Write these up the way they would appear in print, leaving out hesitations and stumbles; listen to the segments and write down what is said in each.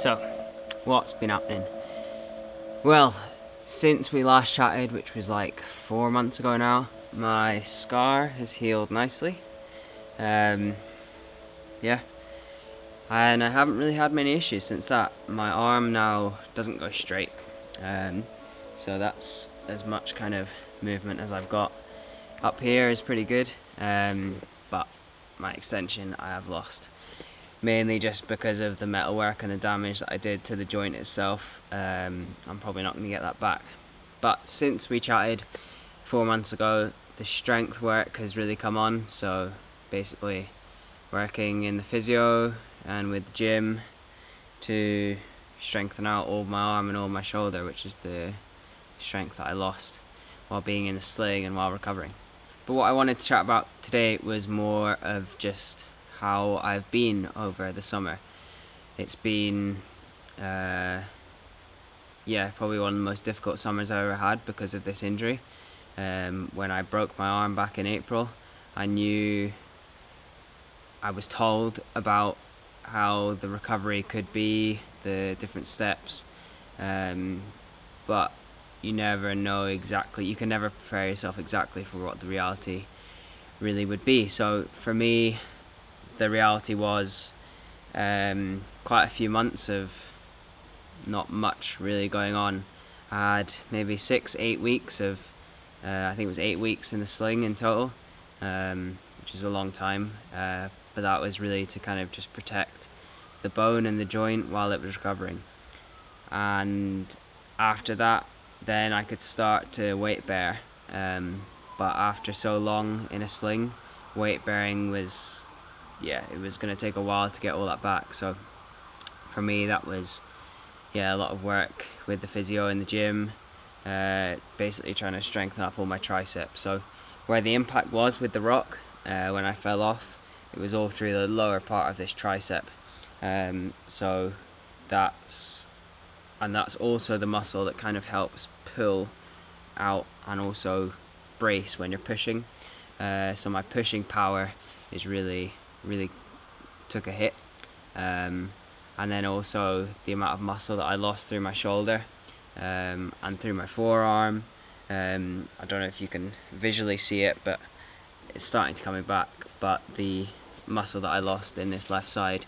So, what's been happening? Well, since we last chatted, which was like 4 months ago now, my scar has healed nicely. Yeah, and I haven't really had many issues since that. My arm now doesn't go straight, so that's as much kind of movement as I've got. Up here is pretty good, but my extension I have lost. Mainly just because of the metalwork and the damage that I did to the joint itself. I'm probably not going to get that back. But since we chatted 4 months ago, the strength work has really come on. So basically working in the physio and with the gym to strengthen out all my arm and all my shoulder, which is the strength that I lost while being in a sling and while recovering. But what I wanted to chat about today was more of just how I've been over the summer. It's been, probably one of the most difficult summers I've ever had because of this injury. When I broke my arm back in April, I was told about how the recovery could be, the different steps, but you never know exactly, you can never prepare yourself exactly for what the reality really would be. So for me, the reality was quite a few months of not much really going on. I had maybe 6-8 weeks of, I think it was 8 weeks in the sling in total, which is a long time, but that was really to kind of just protect the bone and the joint while it was recovering. And after that, then I could start to weight bear, but after so long in a sling, weight bearing was, it was going to take a while to get all that back. So for me, that was a lot of work with the physio in the gym, basically trying to strengthen up all my triceps. So where the impact was with the rock, when I fell off, it was all through the lower part of this tricep. So that's also the muscle that kind of helps pull out and also brace when you're pushing. So my pushing power is really took a hit, and then also the amount of muscle that I lost through my shoulder and through my forearm. I don't know if you can visually see it, but it's starting to come back. But the muscle that I lost in this left side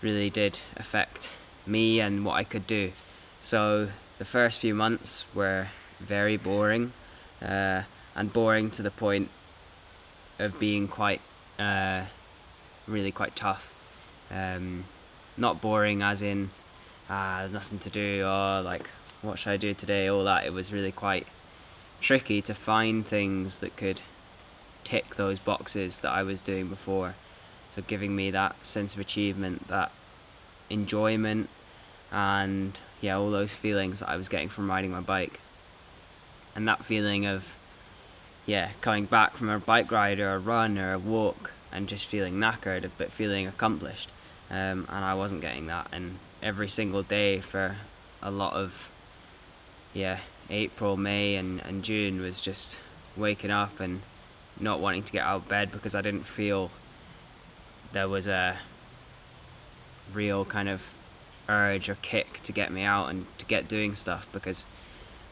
really did affect me and what I could do. So the first few months were very boring, and boring to the point of being quite really quite tough. Not boring as in there's nothing to do, or like what should I do today, all that. It was really quite tricky to find things that could tick those boxes that I was doing before. So giving me that sense of achievement, that enjoyment, and all those feelings that I was getting from riding my bike. And that feeling of coming back from a bike ride or a run or a walk and just feeling knackered but feeling accomplished, and I wasn't getting that. And every single day for a lot of April, May and June was just waking up and not wanting to get out of bed because I didn't feel there was a real kind of urge or kick to get me out and to get doing stuff. Because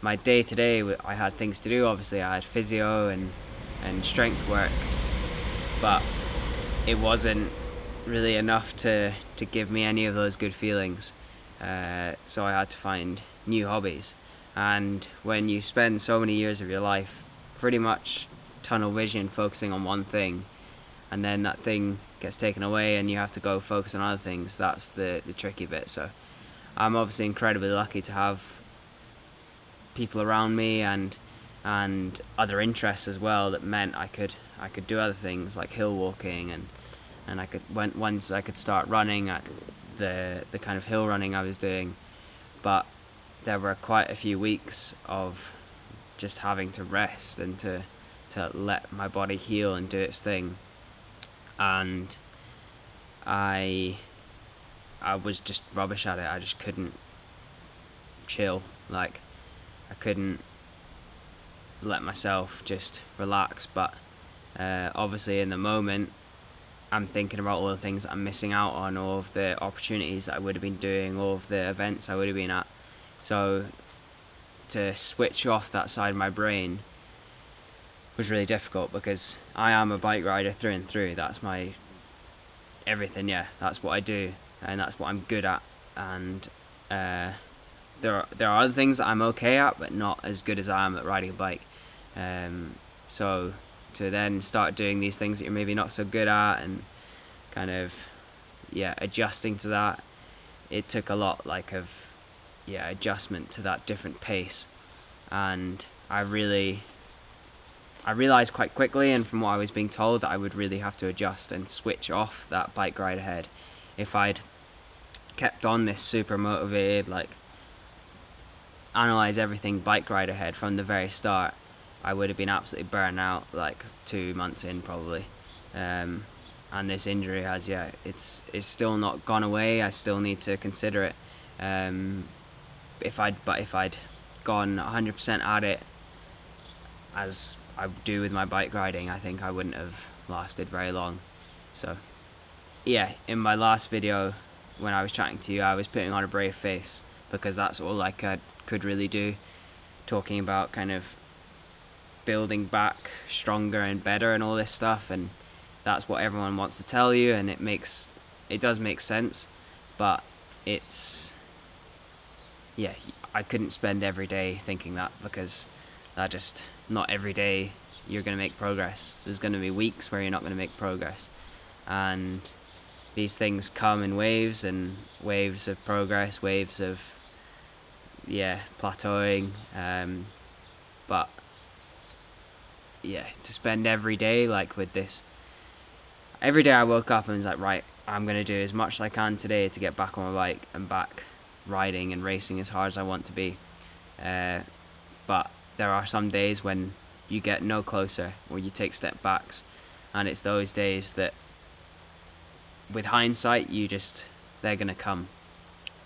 my day to day, I had things to do. Obviously I had physio and strength work, but it wasn't really enough to give me any of those good feelings. So I had to find new hobbies. And when you spend so many years of your life pretty much tunnel vision focusing on one thing, and then that thing gets taken away and you have to go focus on other things, that's the tricky bit. So I'm obviously incredibly lucky to have people around me and other interests as well that meant I could do other things like hill walking, and I could once I could start running at the kind of hill running I was doing. But there were quite a few weeks of just having to rest and to let my body heal and do its thing. And I was just rubbish at it. I just couldn't chill. Like, I couldn't let myself just relax. But obviously in the moment I'm thinking about all the things that I'm missing out on, all of the opportunities that I would have been doing, all of the events I would have been at. So to switch off that side of my brain was really difficult, because I am a bike rider through and through. That's my everything, yeah. That's what I do, and that's what I'm good at. And there are other things that I'm okay at, but not as good as I am at riding a bike. So to then start doing these things that you're maybe not so good at, and kind of adjusting to that, it took a lot of adjustment to that different pace. And I realized quite quickly, and from what I was being told, that I would really have to adjust and switch off that bike ride ahead. If I'd kept on this super motivated, analyze everything bike ride ahead from the very start, I would have been absolutely burnt out 2 months in probably. And this injury has it's still not gone away. I still need to consider it. If I'd gone 100% at it as I do with my bike riding, I think I wouldn't have lasted very long. So in my last video when I was chatting to you, I was putting on a brave face, because that's all I could really do, talking about kind of building back stronger and better and all this stuff, and that's what everyone wants to tell you, and it does make sense, but it's I couldn't spend every day thinking that, because not every day you're going to make progress. There's going to be weeks where you're not going to make progress, and these things come in waves, and waves of progress, waves of plateauing, but to spend every day with this. Every day I woke up and was like, right, I'm going to do as much as I can today to get back on my bike and back riding and racing as hard as I want to be. But there are some days when you get no closer, or you take step backs, and it's those days that, with hindsight, they're going to come.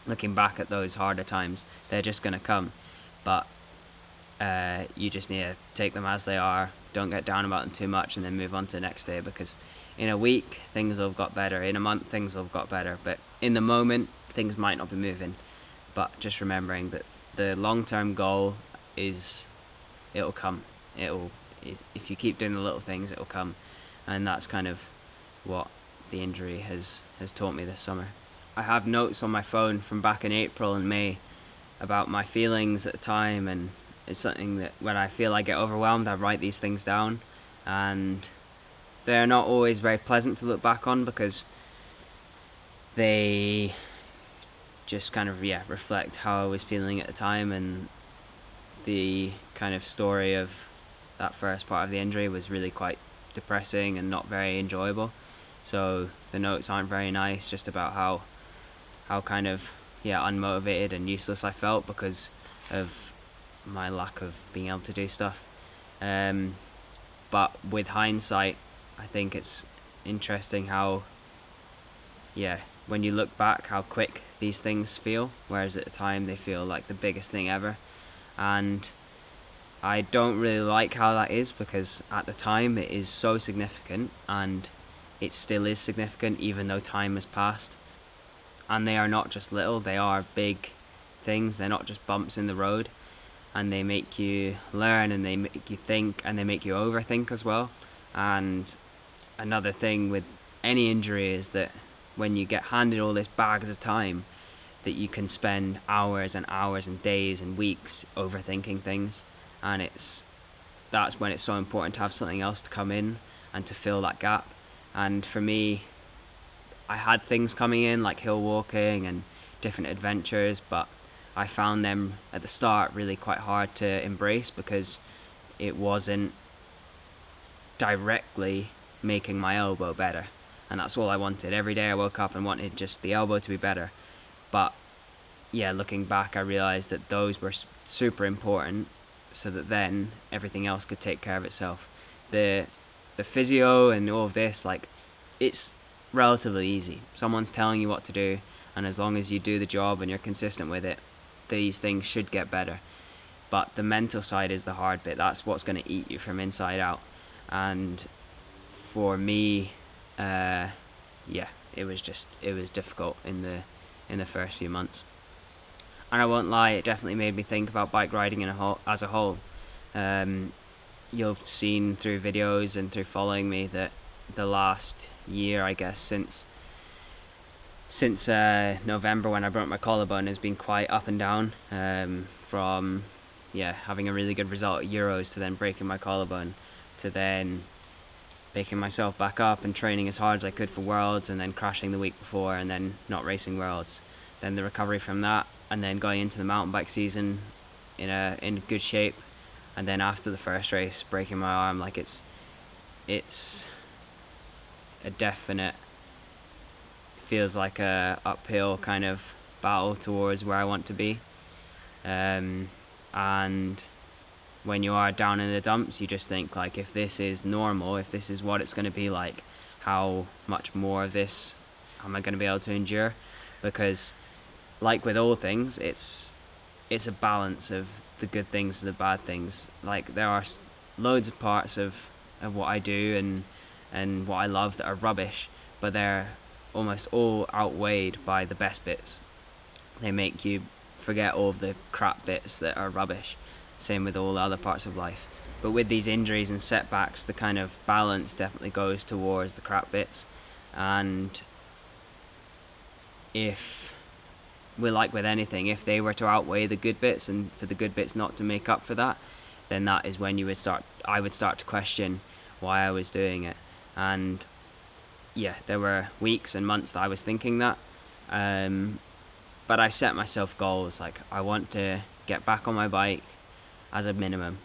Looking back at those harder times, they're just going to come. But you just need to take them as they are. Don't get down about them too much, and then move on to the next day, because in a week things will have got better, in a month things will have got better, but in the moment things might not be moving. But just remembering that the long-term goal is, it'll come. If you keep doing the little things, it'll come. And that's kind of what the injury has taught me this summer. I have notes on my phone from back in April and May about my feelings at the time, and it's something that when I feel I get overwhelmed, I write these things down, and they're not always very pleasant to look back on, because they just kind of reflect how I was feeling at the time. And the kind of story of that first part of the injury was really quite depressing and not very enjoyable. So the notes aren't very nice, just about how kind of unmotivated and useless I felt because of my lack of being able to do stuff. But with hindsight, I think it's interesting how when you look back, how quick these things feel, whereas at the time they feel like the biggest thing ever. And I don't really like how that is, because at the time it is so significant, and it still is significant even though time has passed. And they are not just little, they are big things. They're not just bumps in the road, and they make you learn, and they make you think, and they make you overthink as well. And another thing with any injury is that when you get handed all this bags of time, that you can spend hours and hours and days and weeks overthinking things, and that's when it's so important to have something else to come in and to fill that gap. And for me, I had things coming in like hill walking and different adventures, but I found them at the start really quite hard to embrace, because it wasn't directly making my elbow better, and that's all I wanted. Every day I woke up and wanted just the elbow to be better. But looking back, I realized that those were super important, so that then everything else could take care of itself. The physio and all of this, it's relatively easy. Someone's telling you what to do, and as long as you do the job and you're consistent with it, these things should get better. But the mental side is the hard bit. That's what's going to eat you from inside out. And for me, yeah, it was difficult in the first few months. And I won't lie, it definitely made me think about bike riding as a whole. You've seen through videos and through following me that the last year, I guess, since November, when I broke my collarbone, has been quite up and down. From having a really good result at Euros to then breaking my collarbone, to then picking myself back up and training as hard as I could for Worlds, and then crashing the week before and then not racing Worlds. Then the recovery from that, and then going into the mountain bike season in good shape, and then after the first race breaking my arm. Like it's a definite, feels like a uphill kind of battle towards where I want to be. And when you are down in the dumps, you just think, like, if this is normal, if this is what it's going to be like, how much more of this am I going to be able to endure? Because, like with all things, it's a balance of the good things and the bad things. Like, there are loads of parts of what I do and what I love that are rubbish, but they're almost all outweighed by the best bits. They make you forget all of the crap bits that are rubbish. Same with all the other parts of life. But with these injuries and setbacks, the kind of balance definitely goes towards the crap bits. And if we're like with anything, if they were to outweigh the good bits and for the good bits not to make up for that, then that is when I would start to question why I was doing it. And yeah, there were weeks and months that I was thinking that. But I set myself goals, like I want to get back on my bike as a minimum,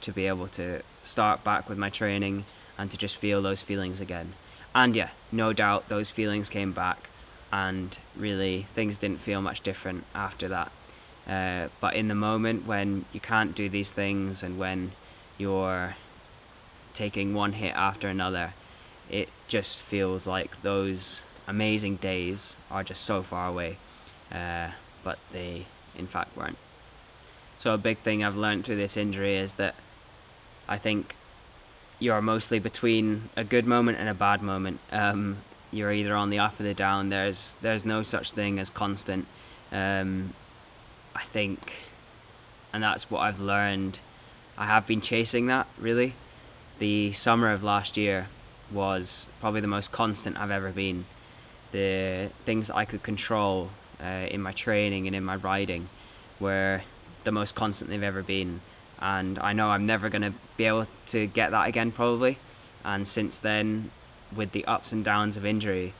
to be able to start back with my training and to just feel those feelings again. And yeah, no doubt those feelings came back, and really things didn't feel much different after that. But in the moment when you can't do these things and when you're taking one hit after another, it just feels like those amazing days are just so far away. But they in fact weren't. So a big thing I've learned through this injury is that I think you're mostly between a good moment and a bad moment. You're either on the up or the down. There's no such thing as constant. I think, and that's what I've learned. I have been chasing that, really. The summer of last year was probably the most constant I've ever been. The things I could control in my training and in my riding were the most constant they've ever been, and I know I'm never going to be able to get that again, probably. And since then, with the ups and downs of injury,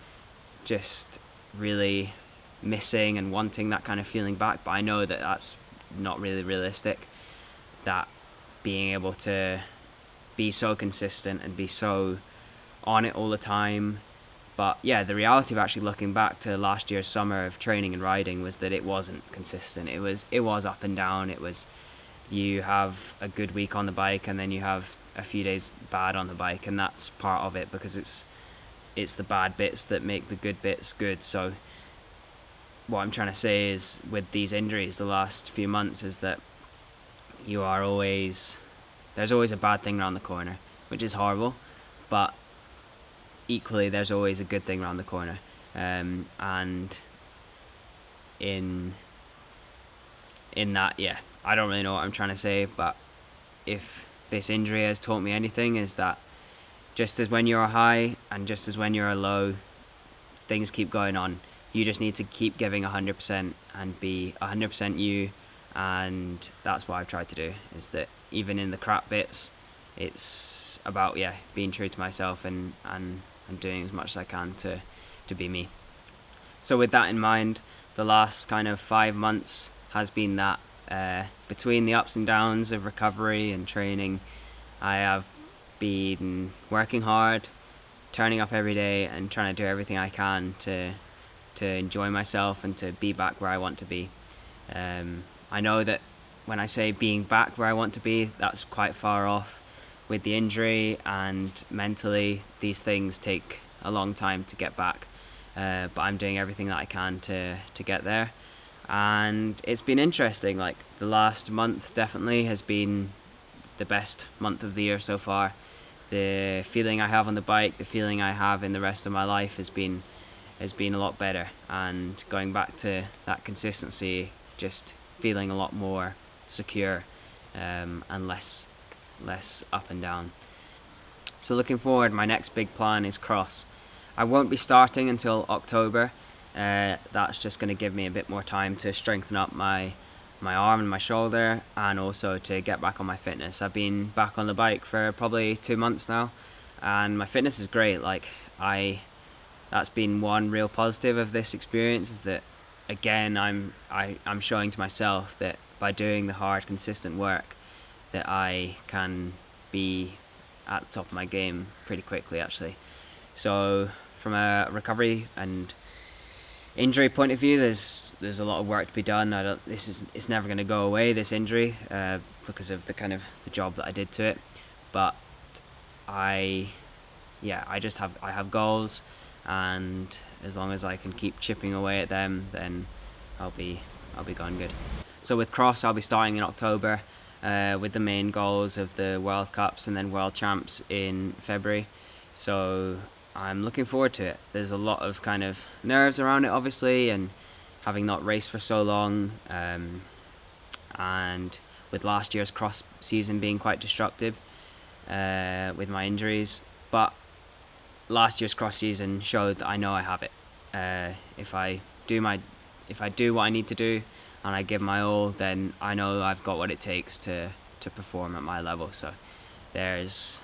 just really missing and wanting that kind of feeling back. But I know that that's not really realistic, that being able to be so consistent and be so on it all the time. But yeah, the reality of actually looking back to last year's summer of training and riding was that it wasn't consistent. It was up and down. It was, you have a good week on the bike and then you have a few days bad on the bike, and that's part of it, because it's the bad bits that make the good bits good. So what I'm trying to say is, with these injuries the last few months, is that there's always a bad thing around the corner, which is horrible, but equally there's always a good thing around the corner. And in that, yeah, I don't really know what I'm trying to say, but if this injury has taught me anything, is that just as when you're high and just as when you're low, things keep going on. You just need to keep giving 100% and be 100% you. And that's what I've tried to do, is that even in the crap bits, it's about being true to myself and doing as much as I can to be me. So with that in mind, the last kind of 5 months has been that, between the ups and downs of recovery and training, I have been working hard, turning up every day and trying to do everything I can to enjoy myself and to be back where I want to be. I know that when I say being back where I want to be, that's quite far off with the injury, and mentally these things take a long time to get back. But I'm doing everything that I can to get there. And it's been interesting. Like, the last month definitely has been the best month of the year so far. the feeling I have on the bike, the feeling I have in the rest of my life has been a lot better, and going back to that consistency, just feeling a lot more secure, and less up and down. So looking forward, my next big plan is cross. I won't be starting until October. That's just going to give me a bit more time to strengthen up my arm and my shoulder, and also to get back on my fitness. I've been back on the bike for probably 2 months now, and my fitness is great. That's been one real positive of this experience, is that again I'm showing to myself that by doing the hard, consistent work, that I can be at the top of my game pretty quickly, actually. So from a recovery and injury point of view, there's a lot of work to be done. It's never going to go away, this injury, because of the job that I did to it. But I have goals, and as long as I can keep chipping away at them, then I'll be going good. So with cross, I'll be starting in October, with the main goals of the World Cups and then World Champs in February. So I'm looking forward to it. There's a lot of nerves around it, obviously, and having not raced for so long, and with last year's cross season being quite destructive, with my injuries. But last year's cross season showed that I know I have it. If I do what I need to do and I give my all, then I know I've got what it takes to perform at my level. So there's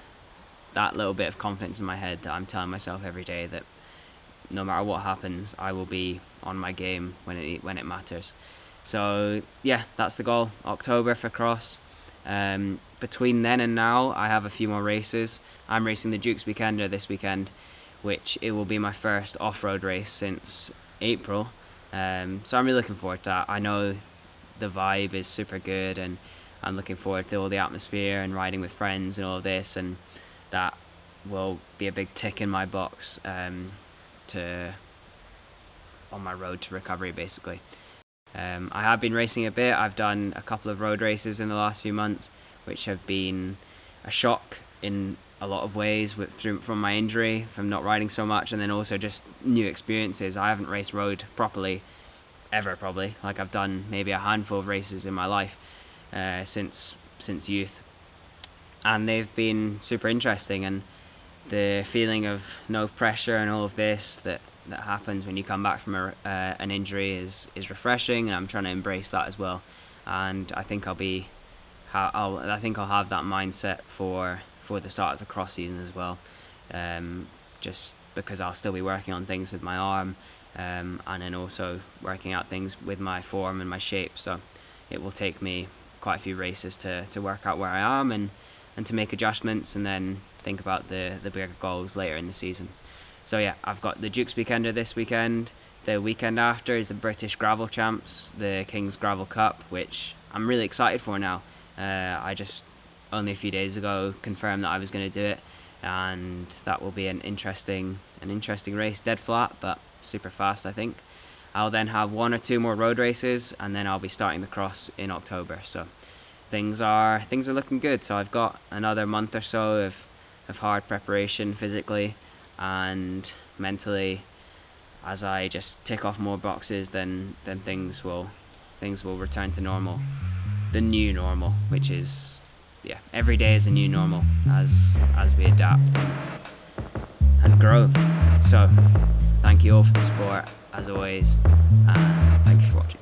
that little bit of confidence in my head that I'm telling myself every day that no matter what happens, I will be on my game when it matters. So yeah, that's the goal. October for cross. Between then and now, I have a few more races. I'm racing the Dukes Weekender this weekend, which it will be my first off-road race since April. So I'm really looking forward to that. I know the vibe is super good, and I'm looking forward to all the atmosphere and riding with friends and all of this, and that will be a big tick in my box on my road to recovery, basically. I have been racing a bit. I've done a couple of road races in the last few months, which have been a shock in a lot of ways from my injury, from not riding so much, and then also just new experiences. I haven't raced road properly ever, probably. I've done maybe a handful of races in my life since youth, and they've been super interesting, and the feeling of no pressure and all of this that happens when you come back from an injury is refreshing, and I'm trying to embrace that as well. And I think I'll have that mindset for the start of the cross season as well, just because I'll still be working on things with my arm, and then also working out things with my form and my shape. So it will take me quite a few races to work out where I am and to make adjustments, and then think about the bigger goals later in the season. So yeah, I've got the Dukes Weekender this weekend. The weekend after is the British Gravel Champs, the King's Gravel Cup, which I'm really excited for now. I just only a few days ago confirmed that I was going to do it, and that will be an interesting race. Dead flat, but super fast, I think. I'll then have 1 or 2 more road races, and then I'll be starting the cross in October. So things are looking good. So I've got another month or so of hard preparation physically and mentally. As I just tick off more boxes, then things will return to normal, the new normal, which is, yeah, every day is a new normal as we adapt and grow. So thank you all for the support, as always, and thank you for watching.